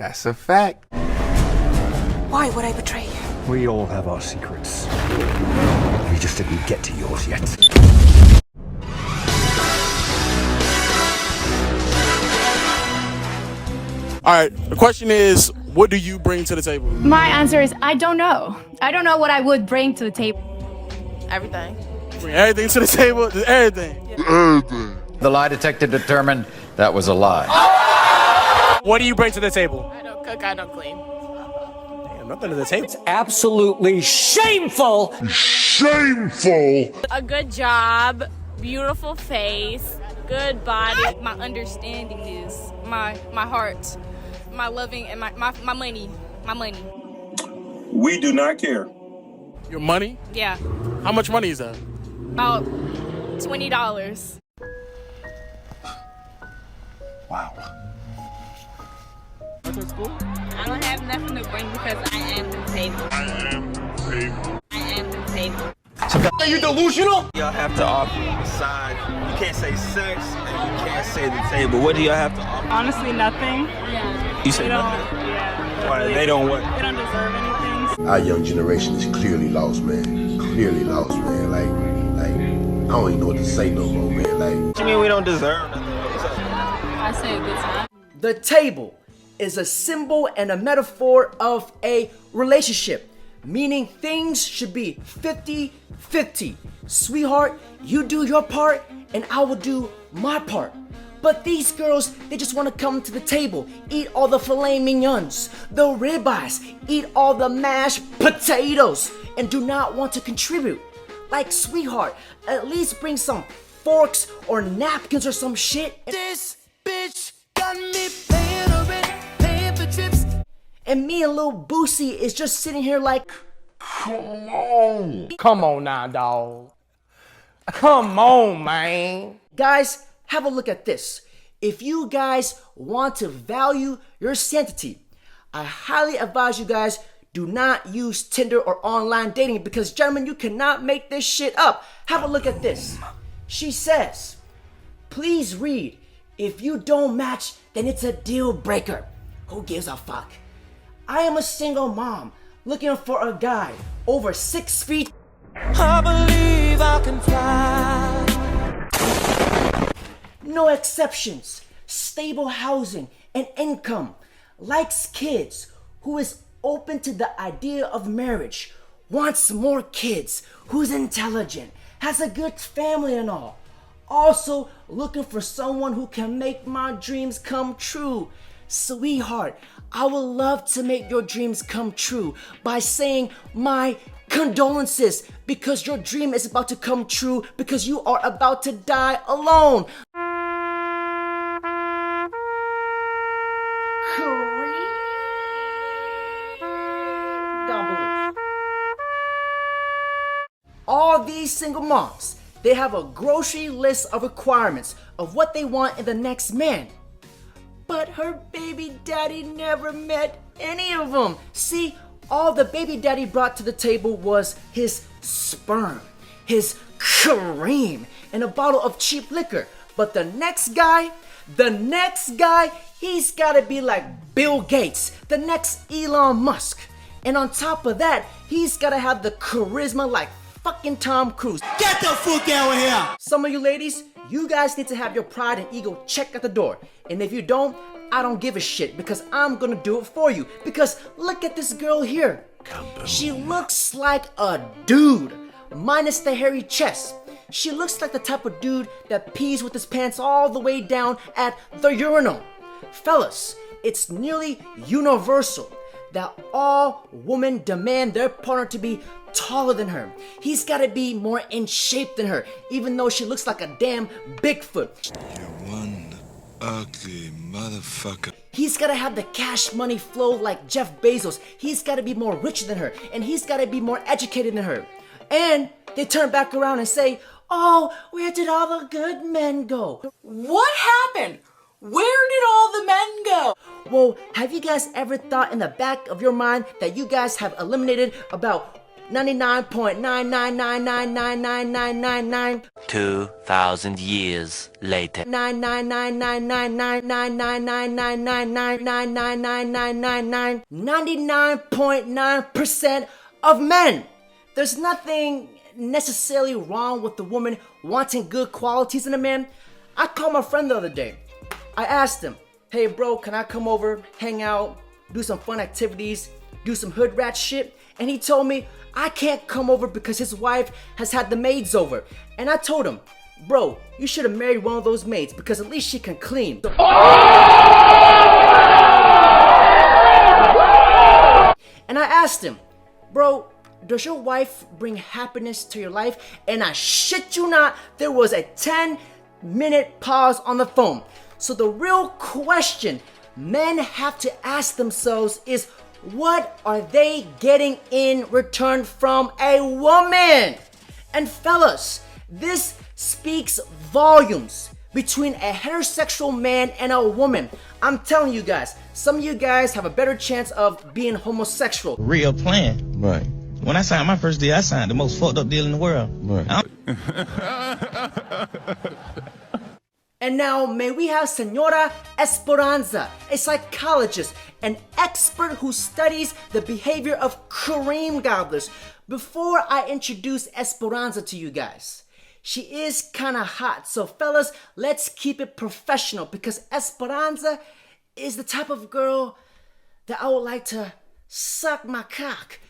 That's a fact. Why would I betray you? We all have our secrets. We just didn't get to yours yet. All right, the question is, what do you bring to the table? My answer is I don't know. I don't know what I would bring to the table. Everything. Bring everything to the table? Just everything. The lie detector determined that was a lie. What do you bring to the table? I don't cook, I don't clean. Damn, nothing to the table. Absolutely shameful! A good job, beautiful face, good body. My understanding is my heart, my loving, and my money. My money. We do not care. Your money? Yeah, How much money is that? about $20. Wow. I don't have nothing to bring because I am the table. I am the table. Are you delusional? Y'all have to offer a side. You can't say sex and you can't say the table. What do y'all have to offer? Honestly, nothing. Yeah. You say nothing? Why, they don't what? They don't deserve anything. Our young generation is clearly lost, man. Clearly lost, man. Like, I don't even know what to say no more, man. Like, What you mean we don't deserve nothing? I say a good time. The table is a symbol and a metaphor of a relationship, meaning things should be 50-50. Sweetheart, you do your part and I will do my part. But these girls, they just want to come to the table, eat all the filet mignons, the ribeyes, eat all the mashed potatoes, and do not want to contribute. Like, sweetheart, at least bring some forks or napkins or some shit. This bitch got me paying for trips. And me and Lil Boosie is just sitting here like, Come on now, dawg. Come on, man. guys, have a look at this. If you guys want to value your sanctity, I highly advise you guys do not use Tinder or online dating because, gentlemen, you cannot make this shit up. Have a look at this. She says, please read. If you don't match, then it's a deal breaker. Who gives a fuck? I am a single mom looking for a guy over 6 feet. I believe I can fly. No exceptions. Stable housing and income. Likes kids. Who is open to the idea of marriage. Wants more kids. Who's intelligent. Has a good family and all. Also looking for someone who can make my dreams come true. Sweetheart, I would love to make your dreams come true by saying my condolences because your dream is about to come true because you are about to die alone. All these single moms, they have a grocery list of requirements of what they want in the next man. But her baby daddy never met any of them. See, all the baby daddy brought to the table was his sperm, his cream, and a bottle of cheap liquor. But the next guy, he's gotta be like Bill Gates, the next Elon Musk. And on top of that, he's gotta have the charisma like fucking Tom Cruise. Get the fuck out of here! Some of you ladies, you guys need to have your pride and ego checked at the door. And if you don't, I don't give a shit because I'm gonna do it for you. Because look at this girl here. She looks like a dude, minus the hairy chest. She looks like the type of dude that pees with his pants all the way down at the urinal. Fellas, it's nearly universal that all women demand their partner to be taller than her. He's gotta be more in shape than her, even though she looks like a damn Bigfoot. you're one ugly motherfucker. He's gotta have the cash money flow like Jeff Bezos. He's gotta be more rich than her, and he's gotta be more educated than her. And they turn back around and say, oh, where did all the good men go? What happened? Where did all the men go? Well, have you guys ever thought in the back of your mind that you guys have eliminated about 99.999999999 2,000 years later. 99.9% of men. There's nothing necessarily wrong with the woman wanting good qualities in a man. I called my friend the other day. I asked him, hey bro, can I come over, hang out, do some fun activities, do some hood rat shit? And he told me I can't come over because his wife has had the maids over. And I told him, bro, you should have married one of those maids because at least she can clean. And I asked him, bro, does your wife bring happiness to your life? And I shit you not, there was a 10-minute pause on the phone. So the real question men have to ask themselves is, what are they getting in return from a woman? And fellas, this speaks volumes between a heterosexual man and a woman. I'm telling you guys, some of you guys have a better chance of being homosexual. Real plan. Right. When I signed my first deal, I signed the most fucked up deal in the world. Right. And now may we have Senora Esperanza, a psychologist, an expert who studies the behavior of cream gobblers. Before I introduce Esperanza to you guys, she is kinda hot, so fellas, let's keep it professional because Esperanza is the type of girl that I would like to suck my cock.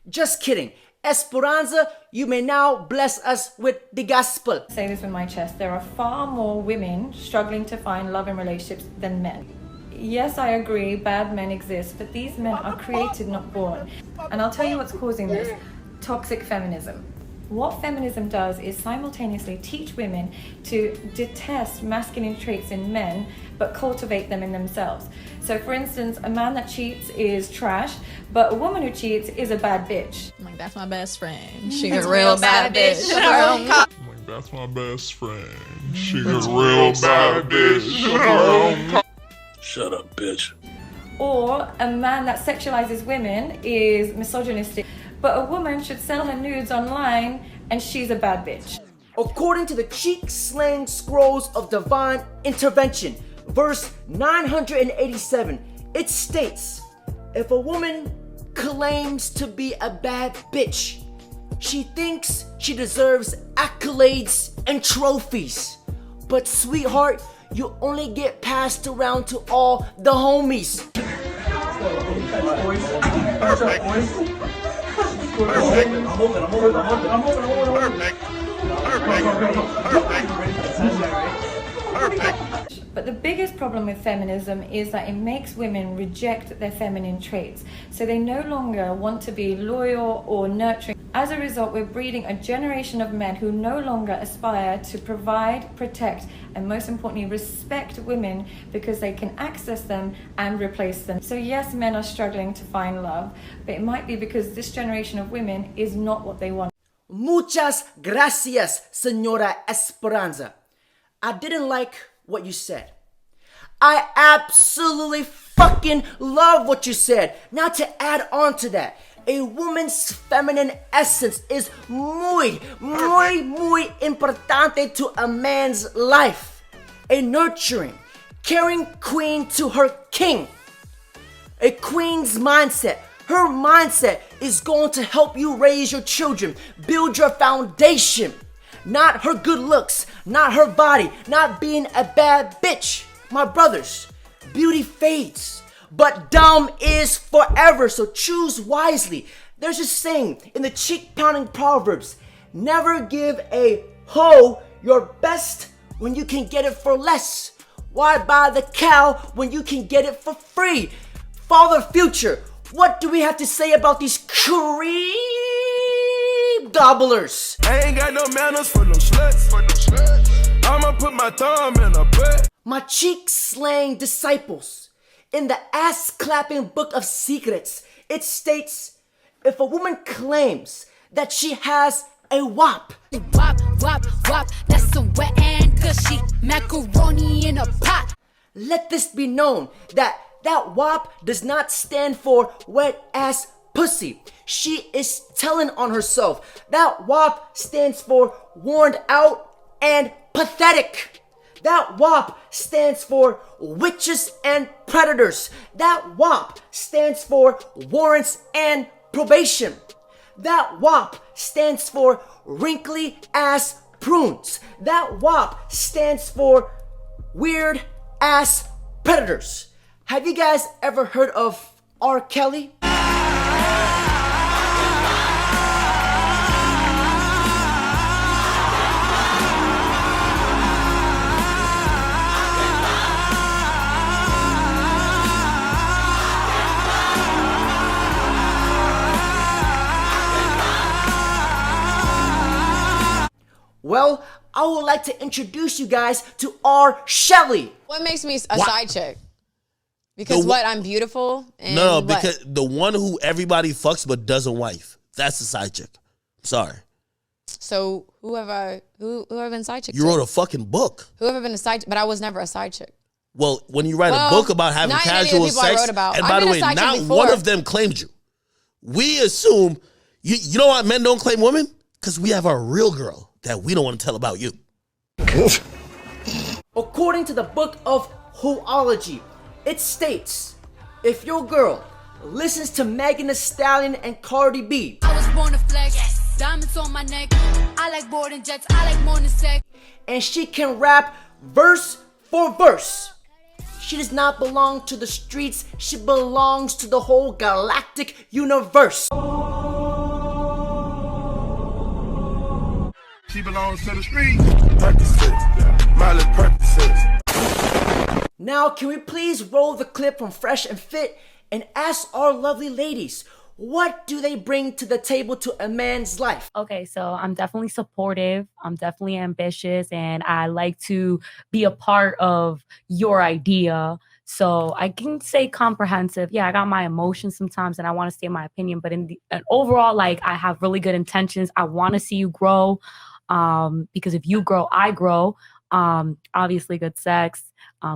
Just kidding. Esperanza, you may now bless us with the gospel. I say this with my chest. There are far more women struggling to find love in relationships than men. Yes, I agree, bad men exist, but these men are created, not born. And I'll tell you what's causing this. Toxic feminism. What feminism does is simultaneously teach women to detest masculine traits in men, but cultivate them in themselves. So for instance, a man that cheats is trash, but a woman who cheats is a bad bitch. Like, that's my best friend. She a real bad bitch. Like, that's my best friend. She a real bad bitch. Shut up, bitch. Or a man that sexualizes women is misogynistic, but a woman should sell her nudes online and she's a bad bitch. According to the cheek slang scrolls of divine intervention, verse 987, it states, if a woman claims to be a bad bitch, she thinks she deserves accolades and trophies. But sweetheart, you only get passed around to all the homies. Perfect. But the biggest problem with feminism is that it makes women reject their feminine traits. So they no longer want to be loyal or nurturing. As a result, we're breeding a generation of men who no longer aspire to provide, protect, and most importantly, respect women because they can access them and replace them. So yes, men are struggling to find love, but it might be because this generation of women is not what they want. Muchas gracias, Senora Esperanza. I didn't like what you said. I absolutely fucking love what you said. Now to add on to that, a woman's feminine essence is muy importante to a man's life. A nurturing, caring queen to her king. A queen's mindset. Her mindset is going to help you raise your children, build your foundation. Not her good looks, not her body, not being a bad bitch. My brothers, beauty fades, but dumb is forever, so choose wisely. There's a saying in the cheek-pounding Proverbs, never give a hoe your best when you can get it for less. Why buy the cow when you can get it for free? Father Future, what do we have to say about these cream gobblers? I ain't got no manners for no sluts. I'ma put my thumb in a butt. My cheek slang disciples, in the ass-clapping book of secrets, it states, if a woman claims that she has a wop, that's a wet and gushy macaroni in a pot. Let this be known that wop does not stand for wet ass pussy. She is telling on herself. That WAP stands for warned out and pathetic. That WAP stands for witches and predators. That WAP stands for warrants and probation. That WAP stands for wrinkly ass prunes. That WAP stands for weird ass predators. Have you guys ever heard of R. Kelly? Well, I would like to introduce you guys to R. Shelley. What makes me a side chick? Because I'm beautiful? And no, because the one who everybody fucks but doesn't wife. That's the side chick. Sorry. So who have I been side chick You to? wrote a fucking book. Who have I been a side chick? But I was never a side chick. Well, when you write a book about having casual sex, and by the way, not one of them claimed you. We assume, you know why men don't claim women? Because we have our real girl that we don't want to tell about you. According to the book of Whoology, it states, if your girl listens to Megan Thee Stallion and Cardi B, I was born to flex, diamonds on my neck, I like boarding jets, I like more than sex, and she can rap verse for verse, she does not belong to the streets, she belongs to the whole galactic universe. She belongs to the streets. Percocets, Miley Percocets. Now, can we please roll the clip from Fresh and Fit and ask our lovely ladies, what do they bring to the table to a man's life? Okay, so I'm definitely supportive. I'm definitely ambitious, and I like to be a part of your idea. So I can say comprehensive. Yeah, I got my emotions sometimes, and I want to say my opinion. But and overall, like, I have really good intentions. I want to see you grow, because if you grow, I grow. Obviously, good sex.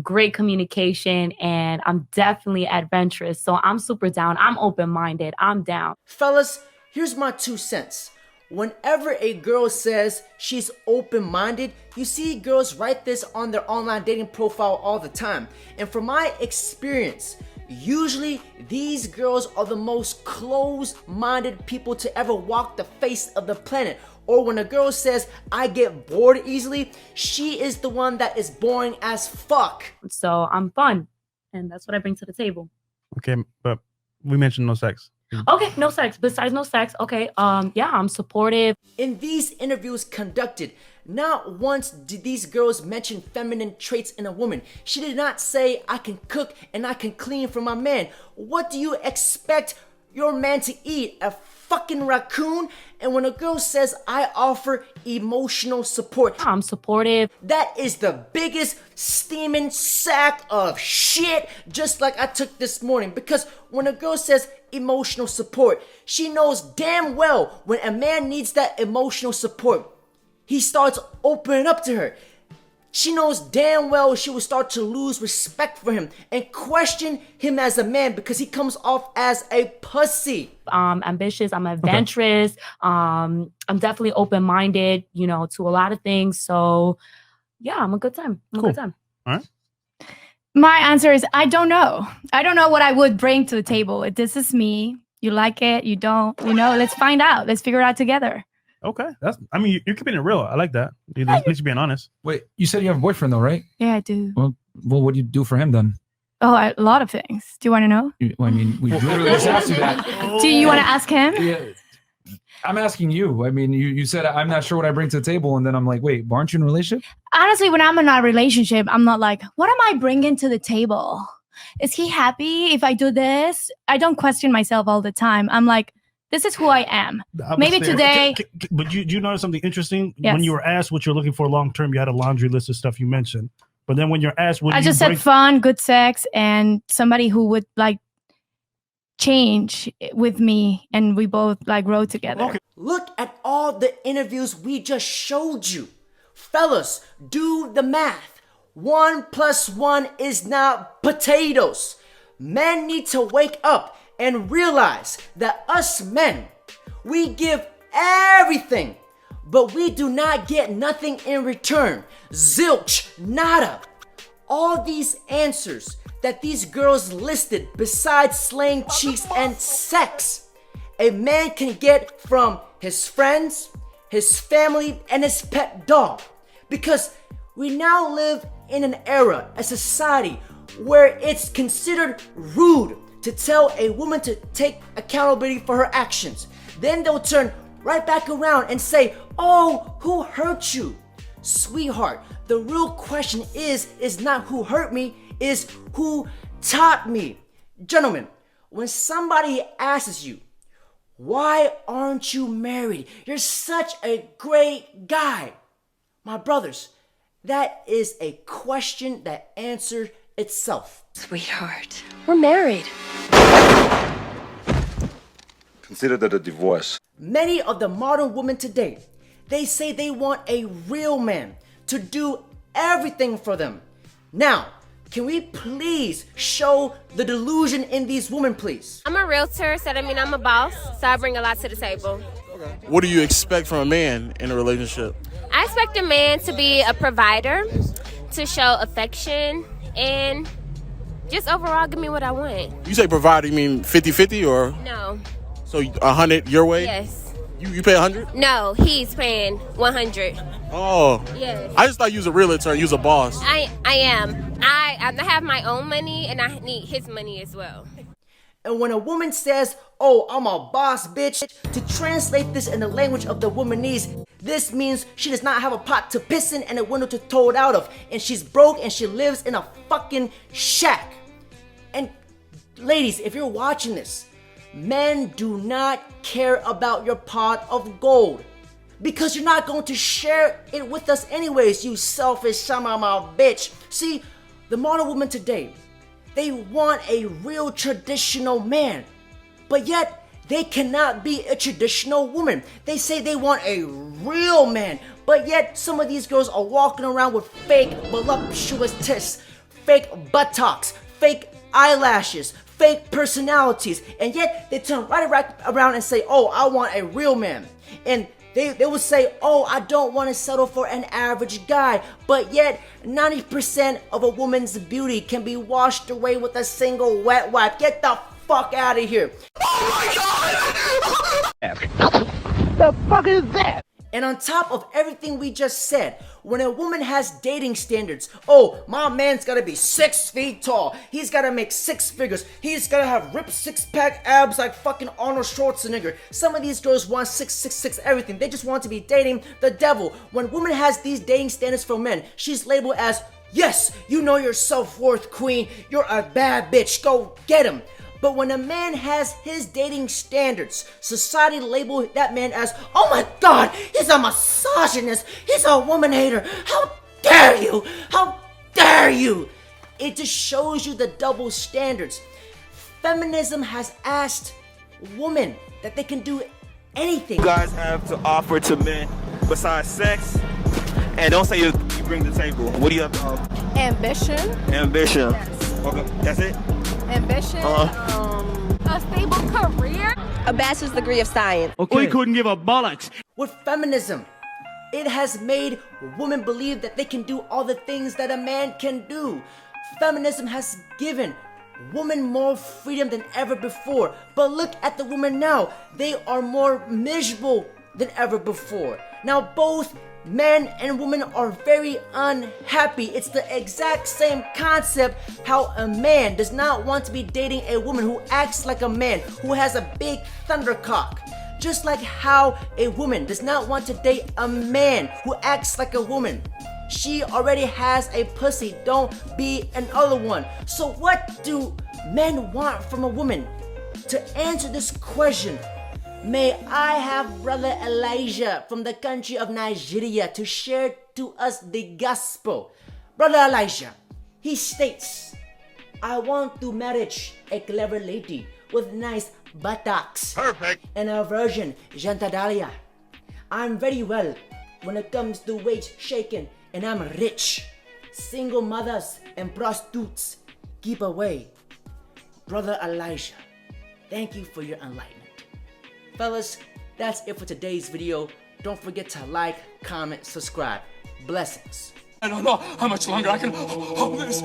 Great communication, and I'm definitely adventurous. So I'm super down. I'm open-minded. I'm down. Fellas, here's my 2 cents. Whenever a girl says she's open-minded, you see girls write this on their online dating profile all the time. And from my experience, usually these girls are the most closed-minded people to ever walk the face of the planet. Or when a girl says, I get bored easily, she is the one that is boring as fuck. So I'm fun, and that's what I bring to the table. Okay, but we mentioned no sex. Okay, no sex. Besides no sex, okay, yeah, I'm supportive. In these interviews conducted, not once did these girls mention feminine traits in a woman. She did not say, I can cook and I can clean for my man. What do you expect your man to eat? A fucking raccoon? And when a girl says, I offer emotional support, I'm supportive. That is the biggest steaming sack of shit, just like I took this morning. Because when a girl says emotional support, she knows damn well when a man needs that emotional support, he starts opening up to her. She knows damn well she will start to lose respect for him and question him as a man because he comes off as a pussy. I'm ambitious, I'm adventurous, I'm definitely open-minded, to a lot of things. So yeah, I'm a good time. I'm a good time. All right. My answer is I don't know. I don't know what I would bring to the table. This is me. You like it, you don't, let's find out. Let's figure it out together. Okay, you're keeping it real. I like that. At least you're being honest. Wait, you said you have a boyfriend though, right? Yeah, I do. Well, what do you do for him then? Oh, a lot of things. Do you want to know? We literally just asked you that. Do you want to ask him? Yeah, I'm asking you. You said I'm not sure what I bring to the table, and then I'm like, wait, aren't you in a relationship? Honestly, when I'm in a relationship, I'm not like, what am I bringing to the table? Is he happy if I do this? I don't question myself all the time. I'm like, this is who I am. Maybe today. But you notice something interesting? Yes. When you were asked what you're looking for long term, you had a laundry list of stuff you mentioned. But then when you're asked what I just said fun, good sex, and somebody who would like change with me, and we both like grow together. Okay. Look at all the interviews we just showed you. Fellas, do the math. 1 + 1 is not potatoes. Men need to wake up and realize that us men, we give everything, but we do not get nothing in return. Zilch, nada. All these answers that these girls listed besides slaying cheeks and sex, a man can get from his friends, his family, and his pet dog. Because we now live in an era, a society, where it's considered rude to tell a woman to take accountability for her actions. Then they'll turn right back around and say, oh, who hurt you? Sweetheart, the real question is not who hurt me, is who taught me. Gentlemen, when somebody asks you, why aren't you married? You're such a great guy. My brothers, that is a question that answered itself. Sweetheart, we're married. Consider that a divorce. Many of the modern women today, they say they want a real man to do everything for them. Now, can we please show the delusion in these women, please? I'm a realtor, so that means I'm a boss, so I bring a lot to the table. What do you expect from a man in a relationship? I expect a man to be a provider, to show affection, and just overall give me what I want. You say provide, you mean 50-50 or? No. So 100 your way? Yes. You pay 100? No, he's paying 100. Oh. Yes. I just thought you was a realtor and you was a boss. I am. I have my own money and I need his money as well. And when a woman says, oh, I'm a boss bitch, to translate this in the language of the womanese, this means she does not have a pot to piss in and a window to throw it out of. And she's broke and she lives in a fucking shack. And ladies, if you're watching this, men do not care about your pot of gold. Because you're not going to share it with us anyways, you selfish shamama bitch. See, the modern woman today, they want a real traditional man, but yet they cannot be a traditional woman. They say they want a real man, but yet some of these girls are walking around with fake voluptuous tits, fake buttocks, fake eyelashes, fake personalities, and yet they turn right around and say, oh, I want a real man. And they will say, oh, I don't want to settle for an average guy, but yet 90% of a woman's beauty can be washed away with a single wet wipe. Get the fuck out of here. Oh my God! The fuck is that? And on top of everything we just said, when a woman has dating standards, oh, my man's gotta be 6 feet tall, he's gotta make 6 figures, he's gotta have ripped 6-pack abs like fucking Arnold Schwarzenegger. Some of these girls want 666 everything. They just want to be dating the devil. When a woman has these dating standards for men, she's labeled as, yes, you know your self-worth, queen, you're a bad bitch, go get him. But when a man has his dating standards, society labels that man as, oh my God, he's a misogynist, he's a woman hater, how dare you, how dare you. It just shows you the double standards. Feminism has asked women that they can do anything. You guys have to offer to men besides sex, and don't say you bring to the table. What do you have to offer? Ambition. Ambition. Yes. Okay, that's it? Ambition. A stable career. A bachelor's degree of science. Okay. We couldn't give a bollocks. With feminism, it has made women believe that they can do all the things that a man can do. Feminism has given women more freedom than ever before. But look at the women now. They are more miserable than ever before. Now both men and women are very unhappy. It's the exact same concept how a man does not want to be dating a woman who acts like a man, who has a big thundercock. Just like how a woman does not want to date a man who acts like a woman. She already has a pussy, don't be another one. So what do men want from a woman? To answer this question, may I have Brother Elijah from the country of Nigeria to share to us the gospel. Brother Elijah, he states, I want to marry a clever lady with nice buttocks. Perfect. And a virgin, genitalia. I'm very well when it comes to weight shaking, and I'm rich. Single mothers and prostitutes, keep away. Brother Elijah, Thank you for your enlightenment. Fellas, that's it for today's video. Don't forget to like, comment, subscribe. Blessings. I don't know how much longer I can hold this.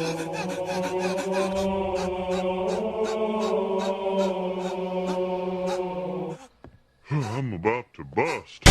I'm about to bust.